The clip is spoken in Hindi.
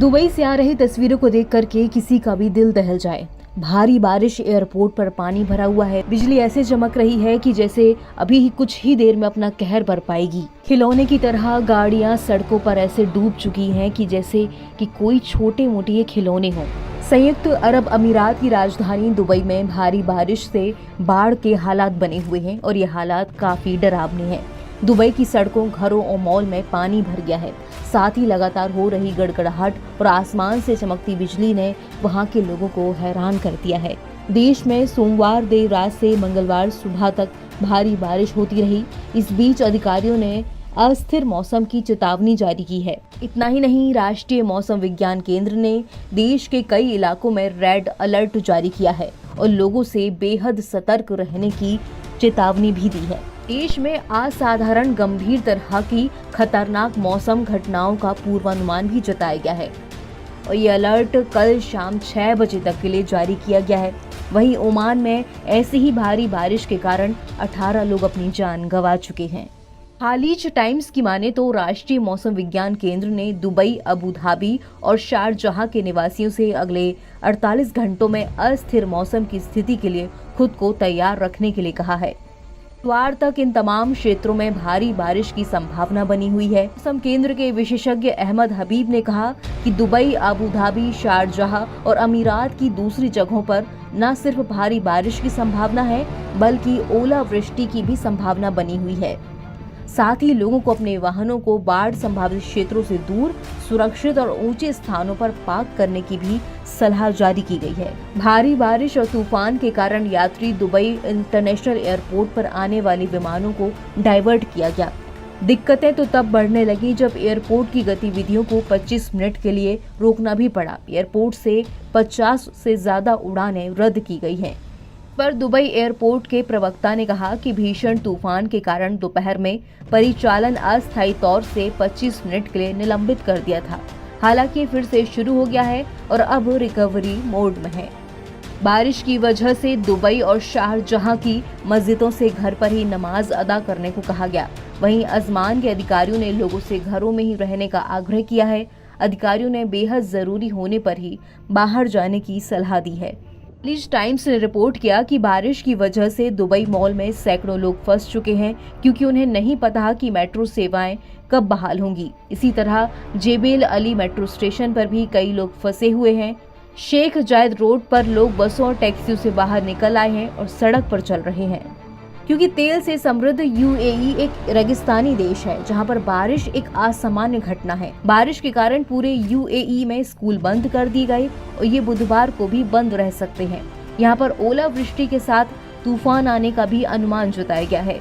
दुबई से आ रही तस्वीरों को देख करके किसी का भी दिल दहल जाए। भारी बारिश, एयरपोर्ट पर पानी भरा हुआ है, बिजली ऐसे चमक रही है कि जैसे अभी ही कुछ ही देर में अपना कहर बरपाएगी। खिलौने की तरह गाड़ियां सड़कों पर ऐसे डूब चुकी हैं कि जैसे कि कोई छोटे मोटे ये खिलौने हों। संयुक्त अरब अमीरात की राजधानी दुबई में भारी बारिश से बाढ़ के हालात बने हुए हैं और ये हालात काफी डरावने हैं। दुबई की सड़कों, घरों और मॉल में पानी भर गया है। साथ ही लगातार हो रही गड़गड़ाहट और आसमान से चमकती बिजली ने वहां के लोगों को हैरान कर दिया है। देश में सोमवार देर रात से मंगलवार सुबह तक भारी बारिश होती रही। इस बीच अधिकारियों ने अस्थिर मौसम की चेतावनी जारी की है। इतना ही नहीं, राष्ट्रीय मौसम विज्ञान केंद्र ने देश के कई इलाकों में रेड अलर्ट जारी किया है और लोगों से बेहद सतर्क रहने की चेतावनी भी दी है। देश में असाधारण गंभीर तरह की खतरनाक मौसम घटनाओं का पूर्वानुमान भी जताया गया है और ये अलर्ट कल शाम 6 बजे तक के लिए जारी किया गया है। वहीं ओमान में ऐसी ही भारी बारिश के कारण 18 लोग अपनी जान गंवा चुके हैं। हालीज टाइम्स की माने तो राष्ट्रीय मौसम विज्ञान केंद्र ने दुबई, अबू धाबी और शारजाह के निवासियों से अगले 48 घंटों में अस्थिर मौसम की स्थिति के लिए खुद को तैयार रखने के लिए कहा है। इतवार तक इन तमाम क्षेत्रों में भारी बारिश की संभावना बनी हुई है। मौसम केंद्र के विशेषज्ञ अहमद हबीब ने कहा कि दुबई, अबू धाबी, शारजाह और अमीरात की दूसरी जगहों पर न सिर्फ भारी बारिश की संभावना है बल्कि ओलावृष्टि की भी संभावना बनी हुई है। साथ ही लोगों को अपने वाहनों को बाढ़ संभावित क्षेत्रों से दूर, सुरक्षित और ऊंचे स्थानों पर पार्क करने की भी सलाह जारी की गई है। भारी बारिश और तूफान के कारण यात्री दुबई इंटरनेशनल एयरपोर्ट पर आने वाले विमानों को डाइवर्ट किया गया। दिक्कतें तो तब बढ़ने लगी जब एयरपोर्ट की गतिविधियों को 25 मिनट के लिए रोकना भी पड़ा। एयरपोर्ट से 50 से ज्यादा उड़ानें रद्द की गई हैं। पर दुबई एयरपोर्ट के प्रवक्ता ने कहा कि भीषण तूफान के कारण दोपहर में परिचालन अस्थायी तौर से 25 मिनट के लिए निलंबित कर दिया था। हालांकि फिर से शुरू हो गया है और अब रिकवरी मोड में है। बारिश की वजह से दुबई और शारजाह की मस्जिदों से घर पर ही नमाज अदा करने को कहा गया। वहीं अजमान के अधिकारियों ने लोगों से घरों में ही रहने का आग्रह किया है। अधिकारियों ने बेहद जरूरी होने पर ही बाहर जाने की सलाह दी है। हालीज टाइम्स ने रिपोर्ट किया कि बारिश की वजह से दुबई मॉल में सैकड़ों लोग फंस चुके हैं क्योंकि उन्हें नहीं पता कि मेट्रो सेवाएं कब बहाल होंगी। इसी तरह जेबेल अली मेट्रो स्टेशन पर भी कई लोग फंसे हुए हैं। शेख जायद रोड पर लोग बसों और टैक्सियों से बाहर निकल आए हैं और सड़क पर चल रहे हैं क्योंकि तेल से समृद्ध यूएई एक रेगिस्तानी देश है जहां पर बारिश एक असामान्य घटना है। बारिश के कारण पूरे यूएई में स्कूल बंद कर दी गई और ये बुधवार को भी बंद रह सकते हैं। यहां पर ओलावृष्टि के साथ तूफान आने का भी अनुमान जताया गया है।